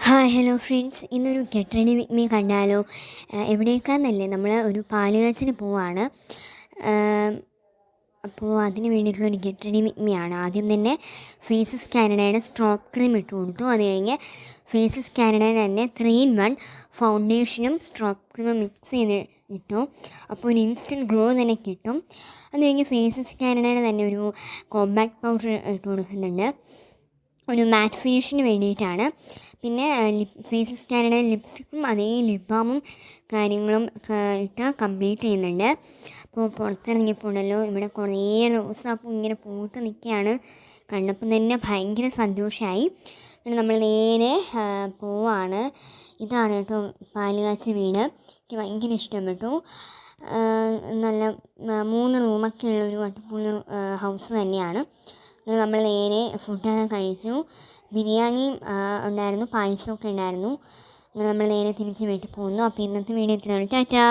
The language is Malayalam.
ഹായ് ഹലോ ഫ്രണ്ട്സ്, ഇന്നൊരു ഗെറ്റ് റെഡി വിത്ത് മീ കണ്ടാലോ? എവിടേക്കാന്നല്ലേ, നമ്മൾ ഒരു പാലുകാച്ചിന് പോവാണ്. അപ്പോൾ അതിന് വേണ്ടിയിട്ടുള്ളൊരു ഗെറ്റ് റെഡി വിത്ത് മീ ആണ്. ആദ്യം തന്നെ ഫേസസ് കാനഡയുടെ സ്ട്രോക്ക് ക്രീം ഇട്ട് കൊടുത്തു. അത് കഴിഞ്ഞ് ഫേസസ് കാനഡയുടെ തന്നെ 3-in-1 ഫൗണ്ടേഷനും സ്ട്രോക്ക് ക്രീമും മിക്സ് ചെയ്ത് ഇട്ടു. അപ്പോൾ ഒരു ഇൻസ്റ്റൻറ്റ് ഗ്ലോ തന്നെ കിട്ടും. അത് കഴിഞ്ഞ് ഫേസസ് കാനഡയുടെ തന്നെ ഒരു കോമ്പാക്ട് പൗഡർ ഇട്ട് കൊടുക്കുന്നുണ്ട്, ഒരു മാറ്റ് ഫിനിഷിന് വേണ്ടിയിട്ടാണ്. പിന്നെ ഫേസസ് കാനഡ ലിപ്സ്റ്റിക്കും അതേ ലിപ് ബാമും കാര്യങ്ങളും ഇട്ട് കംപ്ലീറ്റ് ചെയ്യുന്നുണ്ട്. അപ്പോൾ പുറത്തിറങ്ങിയപ്പോൾ ഉണ്ടല്ലോ, ഇവിടെ കുറേ റോസാപ്പൂ ഇങ്ങനെ പൂത്ത് നിൽക്കുകയാണ്. കണ്ടപ്പോൾ തന്നെ ഭയങ്കര സന്തോഷമായി. പിന്നെ നമ്മൾ നേരെ പോവാണ്. ഇതാണ് കേട്ടോ പാലുകാച്ചി വീട്. എനിക്ക് ഭയങ്കര ഇഷ്ടപ്പെട്ടു. നല്ല 3 റൂമൊക്കെ ഉള്ളൊരു അടിപൊളി ഹൗസ് തന്നെയാണ്. നമ്മൾ നേരെ ഫുഡൊക്കെ കഴിച്ചു. ബിരിയാണിയും ഉണ്ടായിരുന്നു, പായസമൊക്കെ ഉണ്ടായിരുന്നു. അങ്ങനെ നമ്മൾ നേരെ തിരിച്ച് വീട്ടിൽ പോകുന്നു. അപ്പോൾ ഇന്നത്തെ വീഡിയോ ഇത്രയുള്ളൂ. ടാറ്റാ.